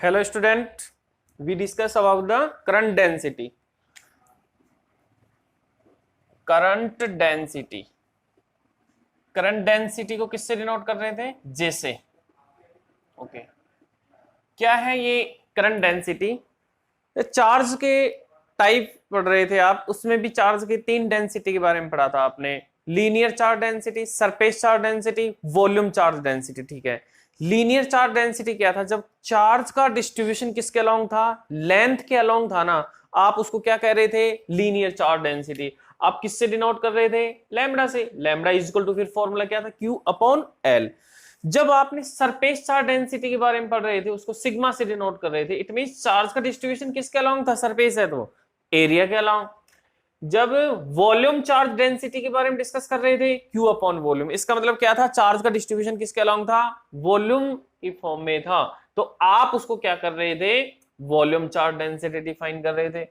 Hello student, we discuss about the current density. Current density, current density को किससे denote कर रहे थे? जे से। ओके, क्या है ये करंट डेंसिटी? चार्ज के टाइप पढ़ रहे थे आप, उसमें भी चार्ज के तीन डेंसिटी के बारे में पढ़ा था आपने। Linear charge density, surface charge density, volume charge density. ठीक है, लीनियर चार्ज डेंसिटी क्या था? जब चार्ज का डिस्ट्रीब्यूशन किसके अलोंग था? लेंथ के अलोंग था ना, आप उसको क्या कह रहे थे? Linear charge density. आप किससे डिनोट कर रहे थे? लैम्बडा से। लैम्बडा इज इक्वल टू, फिर फॉर्मूला क्या था? Q upon L। जब आपने सरफेस चार्ज डेंसिटी के बारे में पढ़ रहे थे, उसको सिग्मा से डिनोट कर रहे थे। इट मींस चार्ज का डिस्ट्रीब्यूशन किसके अलोंग था? सरफेस है तो एरिया के अलोंग। जब वॉल्यूम चार्ज डेंसिटी के बारे में डिस्कस कर रहे थे, क्यू अपॉन वॉल्यूम। इसका मतलब क्या था? चार्ज का डिस्ट्रीब्यूशन किसके अलोंग था? वॉल्यूम की फॉर्म में था। तो आप उसको क्या कर रहे थे? वॉल्यूम चार्ज डेंसिटी डिफाइन कर रहे थे।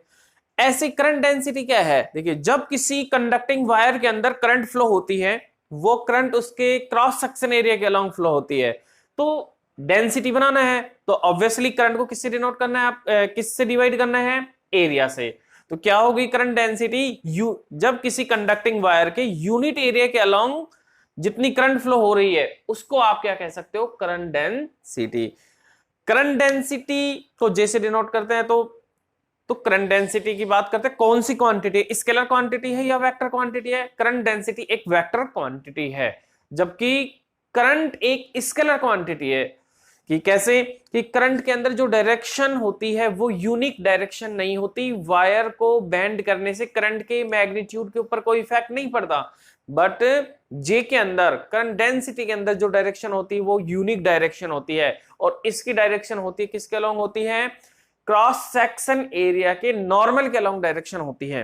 ऐसी करंट डेंसिटी क्या है? देखिए, जब किसी कंडक्टिंग वायर के अंदर करंट फ्लो होती है, वो करंट उसके क्रॉस सेक्शन एरिया के अलोंग फ्लो होती है। तो डेंसिटी बनाना है तो ऑब्वियसली करंट को किससे डिनोट करना है? आप किससे डिवाइड करना है? एरिया से। तो क्या होगी करंट डेंसिटी? जब किसी कंडक्टिंग वायर के यूनिट एरिया के अलोंग जितनी करंट फ्लो हो रही है, उसको आप क्या कह सकते हो? Current density. करंट डेंसिटी को जैसे डिनोट करते हैं, तो करंट डेंसिटी की बात करते हैं, कौन सी क्वांटिटी है? स्केलर क्वांटिटी है या वेक्टर क्वांटिटी है? करंट डेंसिटी एक वेक्टर क्वांटिटी है, जबकि करंट एक स्केलर क्वांटिटी है। कि कैसे? कि करंट के अंदर जो डायरेक्शन होती है वो यूनिक डायरेक्शन नहीं होती। वायर को बेंड करने से करंट के मैग्नीट्यूड के ऊपर कोई इफेक्ट नहीं पड़ता, बट जे के अंदर, करंट डेंसिटी के अंदर जो डायरेक्शन होती है वो यूनिक डायरेक्शन होती है। और इसकी डायरेक्शन होती है किसके अलोंग होती है? क्रॉस सेक्शन एरिया के नॉर्मल के अलोंग डायरेक्शन होती है।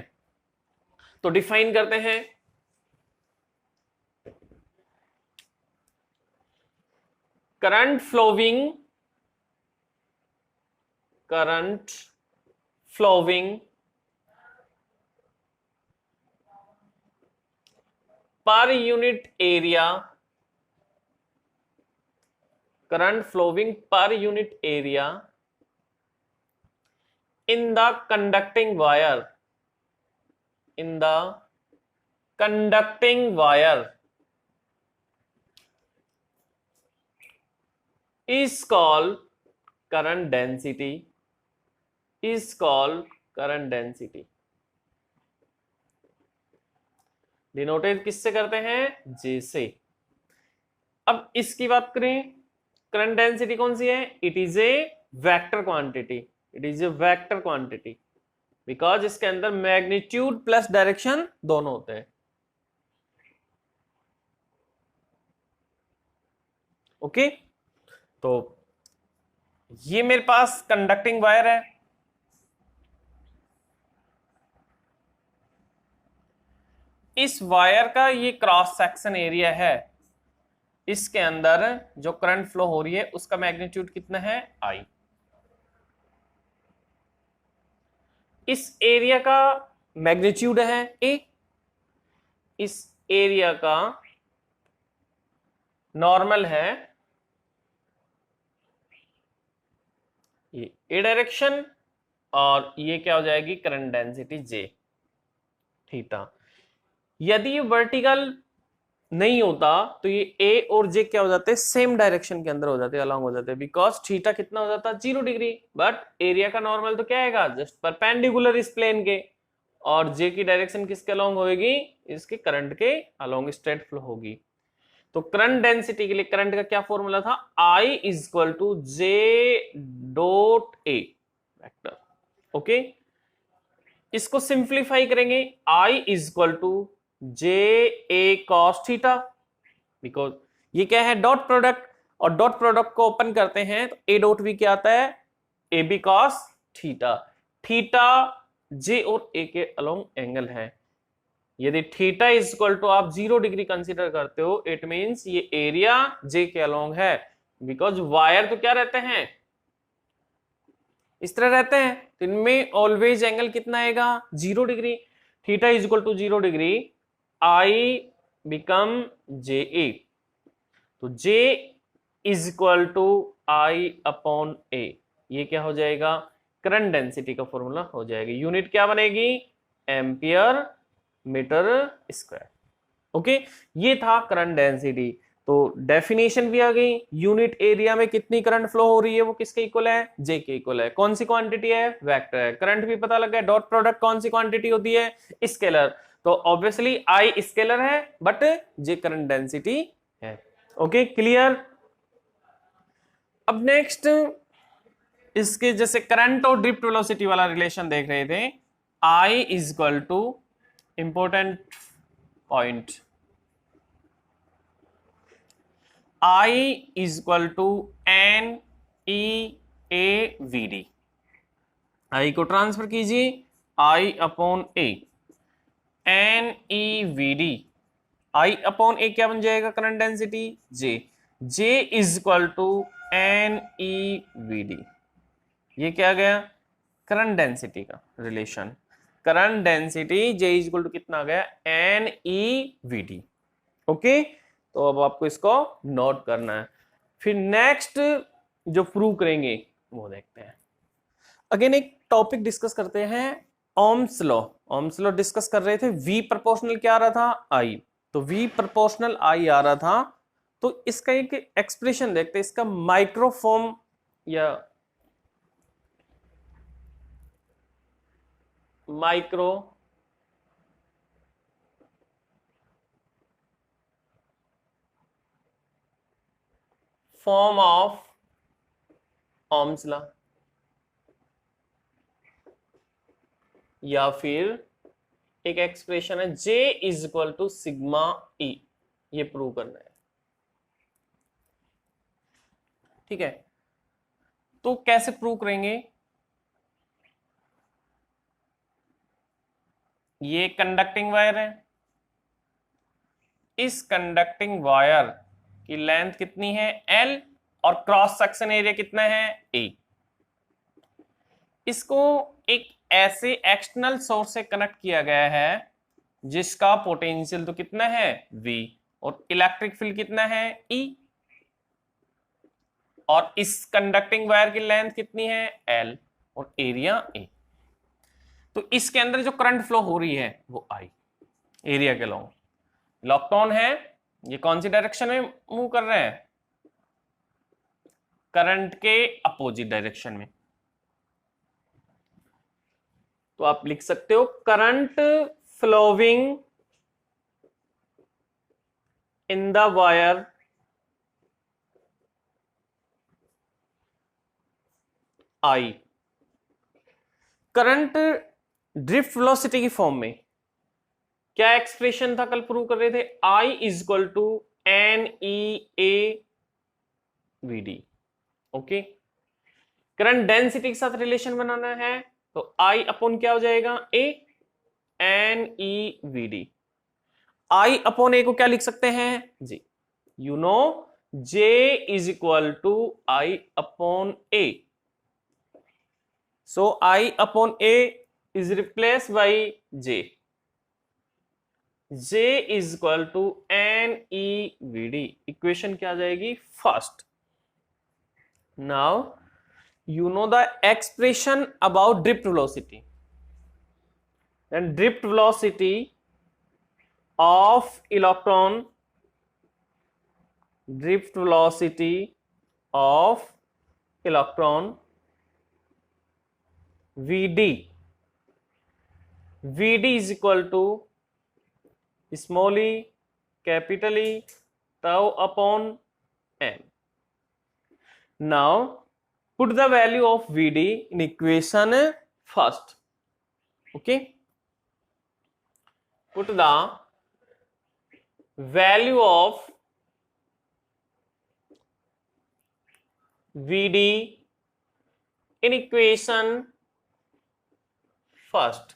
तो डिफाइन करते हैं। Current flowing per unit area, current flowing per unit area in the conducting wire, in the conducting wire is called current density, is called current density। Denoted किससे करते हैं? जे से। अब इसकी बात करें, करंट डेंसिटी कौन सी है? It is a vector quantity, it is a vector quantity, because इसके अंदर मैग्नीट्यूड प्लस डायरेक्शन दोनों होते हैं। ओके, तो ये मेरे पास कंडक्टिंग वायर है। इस वायर का ये क्रॉस सेक्शन एरिया है, इसके अंदर जो करंट फ्लो हो रही है उसका मैग्नीट्यूड कितना है? I। इस एरिया का मैग्नीट्यूड है A, इस एरिया का नॉर्मल है ये A डायरेक्शन, और ये क्या हो जाएगी? Current density J theta. यदि ये वर्टिकल नहीं होता तो ये A और J क्या हो जाते हैं? सेम डायरेक्शन के अंदर हो जाते हैं, अलॉन्ग हो जाते हैं, बिकॉज थीटा कितना हो जाता है? 0 डिग्री। बट एरिया का नॉर्मल तो क्या आएगा? जस्ट परपेंडिकुलर इस प्लेन के, और J की डायरेक्शन किसके अलॉन्ग होगी? इसके करंट के अलॉन्ग स्ट्रेट फ्लो होगी। तो करंट डेंसिटी के लिए करंट का क्या फॉर्मूला था? I is equal to J dot A vector. Okay, इसको सिंप्लीफाई करेंगे, I is equal to J A cos theta, because ये क्या है? डॉट प्रोडक्ट, और डॉट प्रोडक्ट को ओपन करते हैं तो ए डॉट बी क्या आता है? A B cos theta. Theta J और ए के अलोंग एंगल है। यदि थीटा इज इक्वल टू आप 0 डिग्री कंसीडर करते हो, इट मींस ये एरिया जे के अलोंग है, बिकॉज वायर तो क्या रहते हैं? इस तरह रहते हैं, तो इनमें ऑलवेज एंगल कितना आएगा? 0 degree. Theta is equal to 0 degree, I become J A. तो J is equal to I upon A, ये क्या हो जाएगा, करंट डेंसिटी का फॉर्मूला हो जाएगा। यूनिट क्या बनेगी, एम्पियर मीटर स्क्वायर। ओके, ये था करंट डेंसिटी। तो डेफिनेशन भी आ गई, यूनिट एरिया में कितनी करंट फ्लो हो रही है वो किसके इक्वल है, जे के इक्वल है। कौन सी क्वांटिटी है, वेक्टर है। करंट भी पता लग गया, डॉट प्रोडक्ट कौन सी क्वांटिटी होती है, स्केलर। तो ऑब्वियसली आई स्केलर है बट जे करंट डेंसिटी है। Okay clear. अब नेक्स्ट इसके जैसे करंट और ड्रिफ्ट वेलोसिटी वाला रिलेशन देख रहे थे, I is equal to important point, I is equal to N E A V D। I को ट्रांसफर कीजिए I upon A, N E V D। I upon A क्या बन जाएगा, current density J, J is equal to N E V D। ये क्या गया, current density का रिलेशन। Current density J is equal to कितना आ गया, N E V D। Okay, तो अब आपको इसको नोट करना है। फिर नेक्स्ट जो प्रूव करेंगे वो देखते हैं। अगेन एक टॉपिक डिस्कस करते हैं, Ohm's law. Ohm's law discuss कर रहे थे, V प्रोपोर्शनल क्या आ रहा था, I। तो V प्रोपोर्शनल I आ रहा था, तो इसका एक एक्सप्रेशन देखते हैं, इसका माइक्रोफॉर्म या micro form of Ohm's law, या फिर एक एक्सप्रेशन है J is equal to sigma E। ये प्रूव करना है, ठीक है। तो कैसे प्रूव करेंगे, ये कंडक्टिंग वायर है, इस कंडक्टिंग वायर की लेंथ कितनी है L और क्रॉस सेक्शन एरिया कितना है A। इसको एक ऐसे एक्सटर्नल सोर्स से कनेक्ट किया गया है जिसका पोटेंशियल तो कितना है V और इलेक्ट्रिक फील्ड कितना है E, और इस कंडक्टिंग वायर की लेंथ कितनी है L और एरिया A। तो इसके अंदर जो करंट फ्लो हो रही है वो I एरिया के लॉन्ग। इलेक्ट्रॉन है, ये कौन सी डायरेक्शन में मूव कर रहे हैं, करंट के अपोजिट डायरेक्शन में। तो आप लिख सकते हो current flowing in the wire I। Current drift velocity की फॉर्म में क्या एक्सप्रेशन था, कल प्रूव कर रहे थे, I is equal to N E A V D. Okay, current density के साथ रिलेशन बनाना है तो I अपॉन क्या हो जाएगा, A n e v d. I upon A को क्या लिख सकते हैं जी, you know J is equal to I upon A। So I upon A is replace by J, J is equal to N e v d. Equation क्या आ जाएगी, first. Now you know the expression about drift velocity, then drift velocity of electron, drift velocity of electron Vd, Vd is equal to small e capital E tau upon m. Now put the value of Vd in equation first. Okay, put the value of Vd in equation first.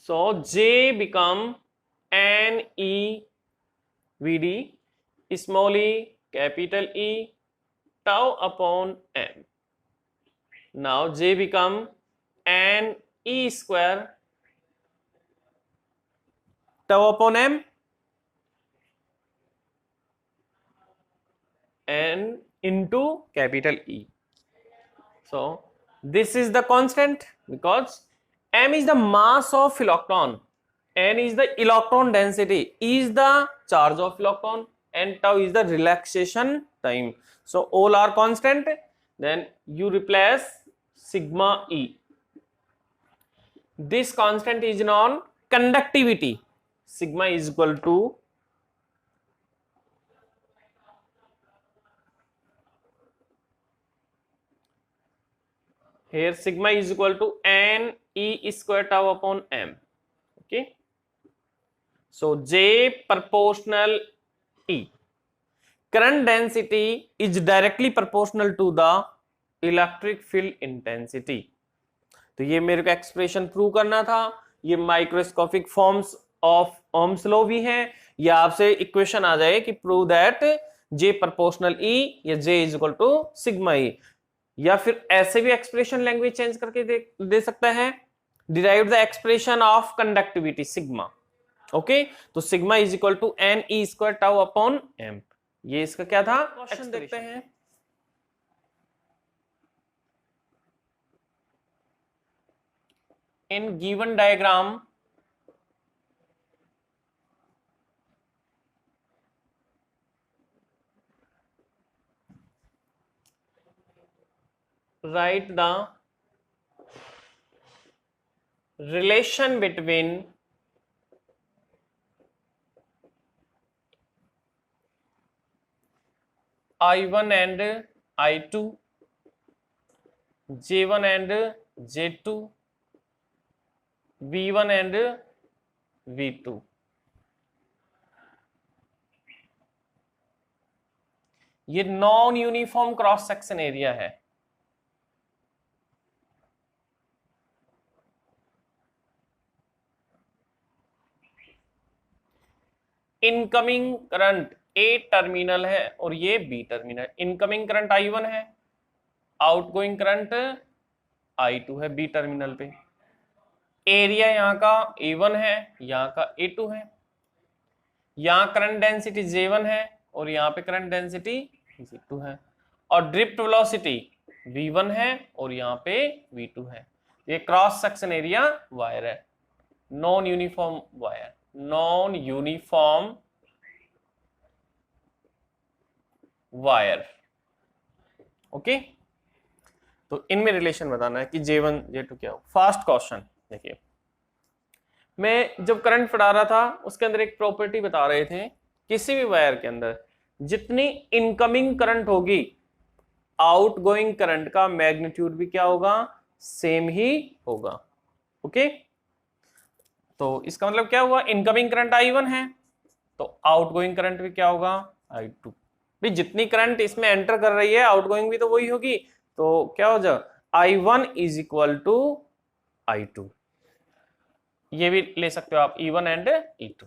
So J become n e Vd, small e capital E tau upon m. Now J become n e square tau upon m, n into capital E। So this is the constant because m is the mass of electron, n is the electron density, E is the charge of electron, and tau is the relaxation time. So all are constant. Then you replace sigma E. This constant is known conductivity. Sigma is equal to here sigma is equal to n E square tau upon m. Okay, so J proportional E. Current density is directly proportional to the electric field intensity. तो ये मेरे को expression prove करना था. ये microscopic forms of Ohm's law भी है. या आपसे इक्वेशन आ जाए कि prove that J proportional E या J is equal to sigma E. या फिर ऐसे भी एक्सप्रेशन लैंग्वेज चेंज करके दे सकता है. Derive the expression of conductivity sigma. Okay, तो sigma is equal to N e square tau upon m. ये इसका क्या था क्वेश्चन. देखते हैं. In given diagram, write the relation between I1 and I2, J1 and J2, V1 and V2. ये non uniform cross section area है. Incoming current A terminal है और ये B terminal. Incoming current I1 है, outgoing current I2 है B terminal पे. Area यहाँ का A1 है, यहाँ का A2 है. यहाँ करंट डेंसिटी J1 है और यहाँ पे करंट डेंसिटी J2 है. और ड्रिफ्ट वेलोसिटी V1 है और यहाँ पे V2 है. ये क्रॉस सेक्शन एरिया वायर है. Non uniform wire, non uniform wire. Okay, तो इनमें रिलेशन बताना है कि J1 J2 क्या हो. फर्स्ट क्वेश्चन देखिए, मैं जब करंट पढ़ा रहा था उसके अंदर एक प्रॉपर्टी बता रहे थे. किसी भी वायर के अंदर जितनी इनकमिंग करंट होगी, आउटगोइंग करंट का मैग्नीट्यूड भी क्या होगा, सेम ही होगा. ओके, तो इसका मतलब क्या हुआ, इनकमिंग करंट I1 है तो आउटगोइंग करंट भी क्या होगा, I2. भाई जितनी करंट इसमें एंटर कर रही है आउटगोइंग भी तो वही होगी. तो क्या हो जाएगा, I1 is equal to I2. ये भी ले सकते हो आप E1 एंड E2.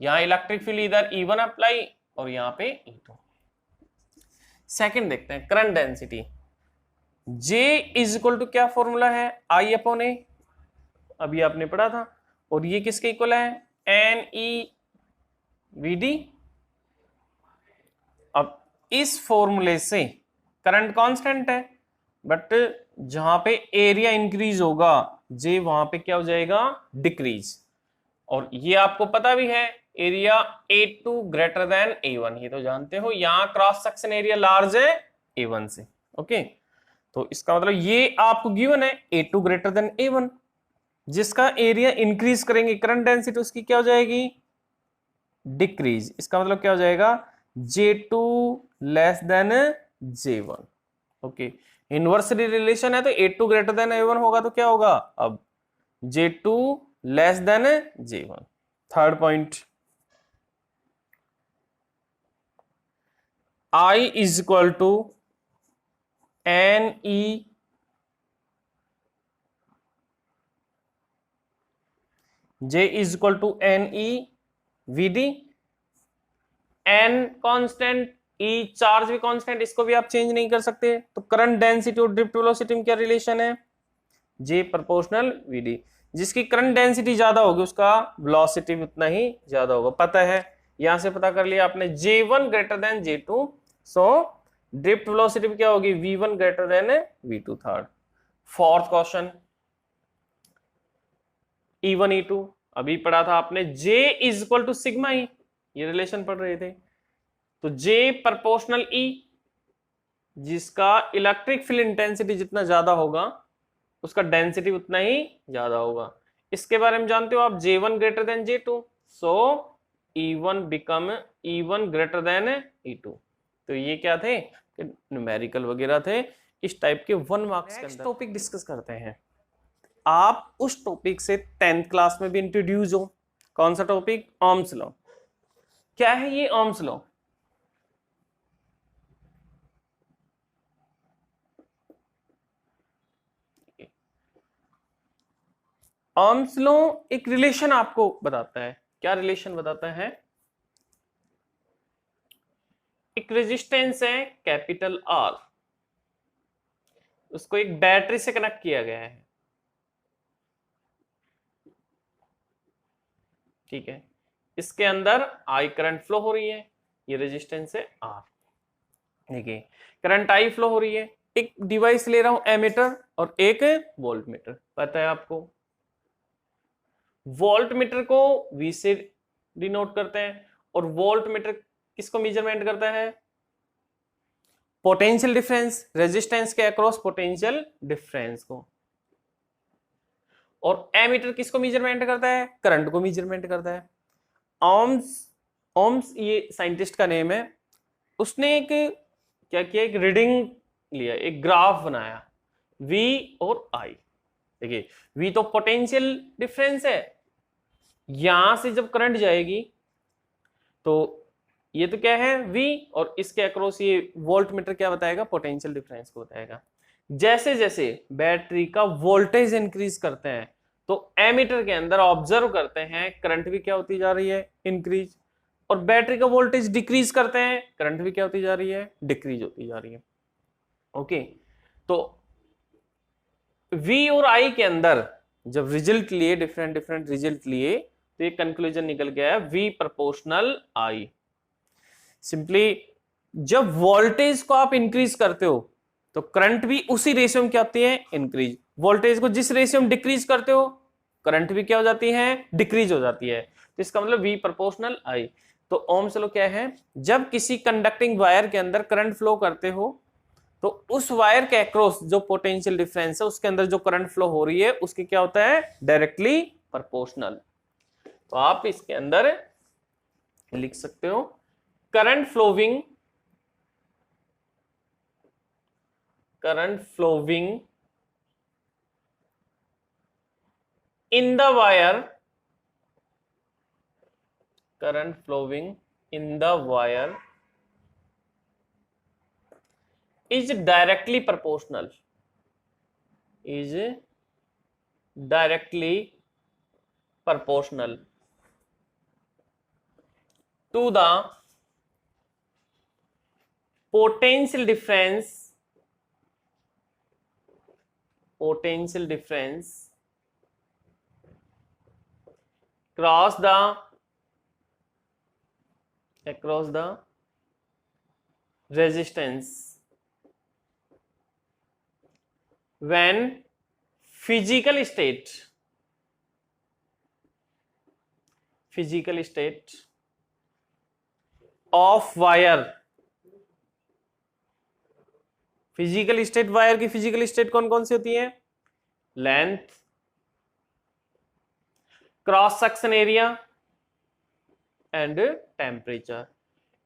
यहां इलेक्ट्रिक फील्ड इधर E1 अप्लाई और यहां पे E2. सेकंड देखते हैं, current density. J is equal to क्या फॉर्मूला है, I अपॉन A. अभी आपने पढ़ा था. और ये किसके इक्वल है, NEVD. अब इस फॉर्मूले से करंट कांस्टेंट है, बट जहां पे एरिया इंक्रीज होगा J वहां पे क्या हो जाएगा, डिक्रीज. और ये आपको पता भी है, area A2 greater than A1, ये तो जानते हो. यहां क्रॉस सेक्शन एरिया लार्ज है A1 से. ओके, तो इसका मतलब ये आपको गिवन है A2 ग्रेटर देन A1. जिसका एरिया इंक्रीज करेंगे करंट डेंसिटी, उसकी क्या हो जाएगी, डिक्रीज. इसका मतलब क्या हो जाएगा, J2 less than J1. Okay, inversely relation है तो A2 ग्रेटर देन A1 होगा तो क्या होगा, अब J2 less than J1. Third point, I is equal to NE J is equal to NEVD. N constant, E charge भी constant, इसको भी आप चेंज नहीं कर सकते. तो करंट डेंसिटी और ड्रिफ्ट वेलोसिटी में क्या रिलेशन है, J प्रोपोर्शनल VD. जिसकी करंट डेंसिटी ज्यादा होगी उसका वेलोसिटी भी उतना ही ज्यादा होगा, पता है. यहां से पता कर लिया आपने, J1 greater than J2. So drift velocity क्या होगी, v1 greater than v2 third. Fourth question E1 E2 अभी पढ़ा था आपने, J is equal to sigma E, ये रिलेशन पढ़ रहे थे। तो J प्रोपोर्शनल E, जिसका इलेक्ट्रिक फील्ड इंटेंसिटी जितना ज्यादा होगा उसका डेंसिटी उतना ही ज्यादा होगा। इसके बारे में जानते हो आप, J1 ग्रेटर देन J2, सो E1 become E1 greater than E2। तो ये क्या थे, न्यूमेरिकल वगैरह थे इस टाइप के 1 मार्क्स के अंदर। टॉपिक डिस्कस करते हैं, आप उस टॉपिक से 10th क्लास में भी इंट्रोड्यूस हो। कौन सा टॉपिक, ओम्स लॉ। क्या है ये ओम्स लॉ, ओम्स लॉ एक रिलेशन आपको बताता है। क्या रिलेशन बताता है, एक रेजिस्टेंस है कैपिटल आर, उसको एक बैटरी से कनेक्ट किया गया है, ठीक है। इसके अंदर आई करंट फ्लो हो रही है, ये रेजिस्टेंस है आर, देखिए करंट आई फ्लो हो रही है। एक डिवाइस ले रहा हूं एमीटर और एक वोल्ट मीटर, पता है आपको। वोल्ट मीटर को V से डिनोट करते हैं और वोल्ट मीटर किसको मेजरमेंट करता है, पोटेंशियल डिफरेंस, रेजिस्टेंस के अक्रॉस पोटेंशियल डिफरेंस को। और एमीटर किसको मेजरमेंट करता है, करंट को मेजरमेंट करता है। ओम्स ये साइंटिस्ट का नेम है, उसने एक क्या किया, एक रीडिंग लिया, एक ग्राफ बनाया V और I। देखिए V तो पोटेंशियल डिफरेंस है, यहां से जब करंट जाएगी तो ये तो क्या है V, और इसके अक्रॉस ये वोल्ट मीटर क्या बताएगा, पोटेंशियल डिफरेंस को बताएगा। जैसे जैसे बैटरी का वोल्टेज इंक्रीज करते हैं तो एमीटर के अंदर ऑब्जर्व करते हैं करंट भी क्या होती जा रही है, इंक्रीज, और बैटरी का वोल्टेज डिक्रीज करते हैं, करंट भी क्या होती जा रही है, डिक्रीज होती जा रही है। ओके, तो V और I के अंदर जब रिजल्ट लिए, डिफरेंट डिफरेंट रिजल्ट लिए, तो ये कंक्लूजन निकल गया है V प्रोपोर्शनल I। सिंपली जब वोल्टेज को आप इंक्रीज करते हो तो करंट भी उसी रेशियो में क्या होती है, इंक्रीज। वोल्टेज को जिस रेशियो में डिक्रीज करते हो करंट भी क्या हो जाती है, डिक्रीज हो जाती है। तो इसका मतलब V प्रोपोर्शनल I। तो ओम्स लॉ क्या है, जब किसी कंडक्टिंग वायर के अंदर करंट फ्लो करते हो तो उस वायर के अक्रॉस जो पोटेंशियल डिफरेंस है उसके अंदर जो करंट फ्लो हो रही है उसकी क्या होता है, डायरेक्टली प्रोपोर्शनल। तो आप इसके अंदर लिख सकते हो current flowing in the wire, current flowing in the wire is directly proportional to the potential difference across the resistance when physical state of wire, physical state wire की फिजिकल स्टेट कौन कौन सी होती है, length, cross section area and temperature.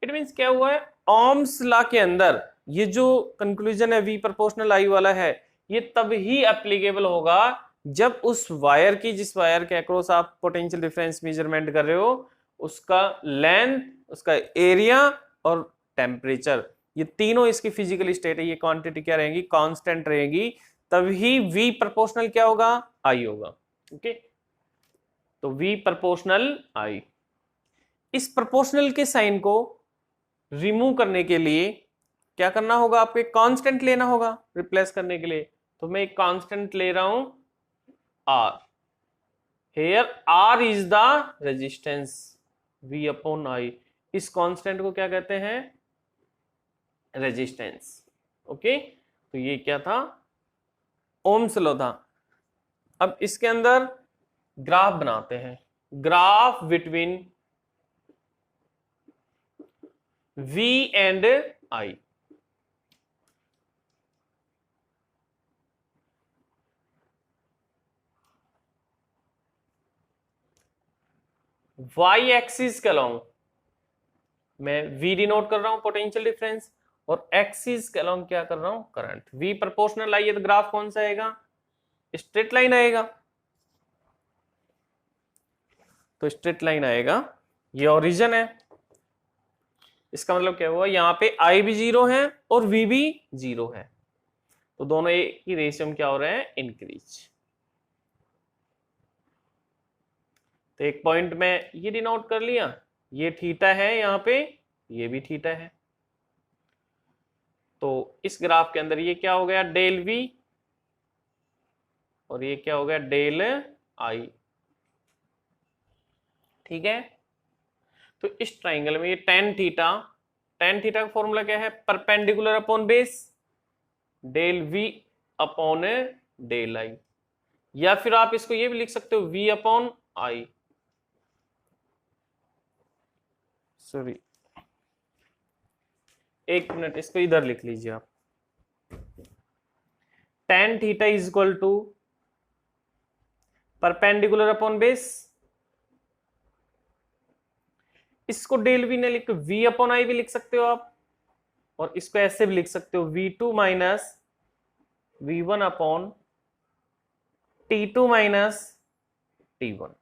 It means क्या हुआ है, Ohm's law के अंदर ये जो कंक्लूजन है V प्रोपोर्शनल I वाला है, ये तब ही एप्लीकेबल होगा जब उस वायर की, जिस वायर के अक्रॉस आप पोटेंशियल डिफरेंस मेजरमेंट कर रहे हो, उसका लेंथ, उसका एरिया और टेम्परेचर, ये तीनों इसकी फिजिकल स्टेट है, ये क्वांटिटी क्या रहेगी, कांस्टेंट रहेगी, तभी V प्रोपोर्शनल क्या होगा, I होगा। ओके, तो V प्रोपोर्शनल I। इस प्रोपोर्शनल के साइन को रिमूव करने के लिए क्या करना होगा, आपको एक कांस्टेंट लेना होगा रिप्लेस करने के लिए। तो मैं एक कांस्टेंट ले रहा हूं R, here R is the resistance V upon I। इस कांस्टेंट को क्या कहते हैं, रेजिस्टेंस। ओके, तो ये क्या था, ओम्स लॉ था। अब इसके अंदर ग्राफ बनाते हैं, graph between V and I। Y axis के अलॉन्ग मैं V डिनोट कर रहा हूं पोटेंशियल डिफरेंस, और एक्सिस के अलॉन्ग क्या कर रहा हूं, करंट। V प्रोपोर्शनल आई है तो ग्राफ कौन सा आएगा, स्ट्रेट लाइन आएगा। तो स्ट्रेट लाइन आएगा, ये ओरिजिन है। इसका मतलब क्या हुआ, यहाँ पे I भी 0 है और V भी 0 है, तो दोनों की रेशियो में क्या हो रहे हैं, इंक्रीज। तो एक पॉइंट में ये डिनोट कर लिया, ये थीटा है यहाँ पे, ये भी थीटा है। तो इस ग्राफ के अंदर ये क्या हो गया, डेल V, और ये क्या हो गया, डेल I। ठीक है, तो इस ट्राइंगल में ये tan थीटा, tan थीटा का फॉर्मूला क्या है, perpendicular upon base, del V upon del I, या फिर आप इसको ये भी लिख सकते हो V अपॉन I। सॉरी, एक मिनट, इसको इधर लिख लीजिए आप। tan theta is equal to perpendicular upon base, इसको डेल वी ने लिख V अपॉन I भी लिख सकते हो आप, और इसको ऐसे भी लिख सकते हो V2 minus V1 upon T2 minus T1।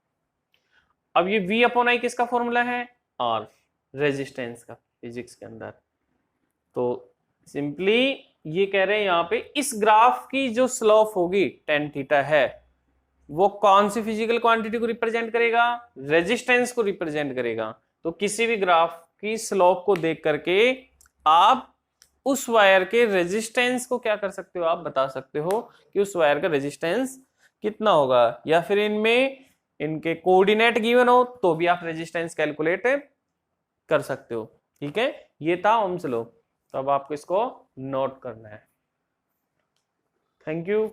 अब ये V अपॉन I किसका फॉर्मूला है, R, रेजिस्टेंस का, फिजिक्स के अंदर। तो सिंपली ये कह रहे हैं यहाँ पे, इस ग्राफ की जो स्लोप होगी tan थीटा है, वो कौन सी फिजिकल क्वांटिटी को रिप्रेजेंट करेगा, रेजिस्टेंस को रिप्रेजेंट करेगा। तो किसी भी ग्राफ की स्लोप को देख करके आप उस वायर के रेजिस्टेंस को क्या कर सकते हो, आप बता सकते हो कि उस वायर का रेजिस्टेंस कितना होगा, या फिर इनमें इनके कोऑर्डिनेट गिवन हो तो भी आप रेजिस्टेंस कैलकुलेट कर सकते हो। ठीक है, ये था ओम्स लॉ। तो अब आपको इसको नोट करना है। Thank you.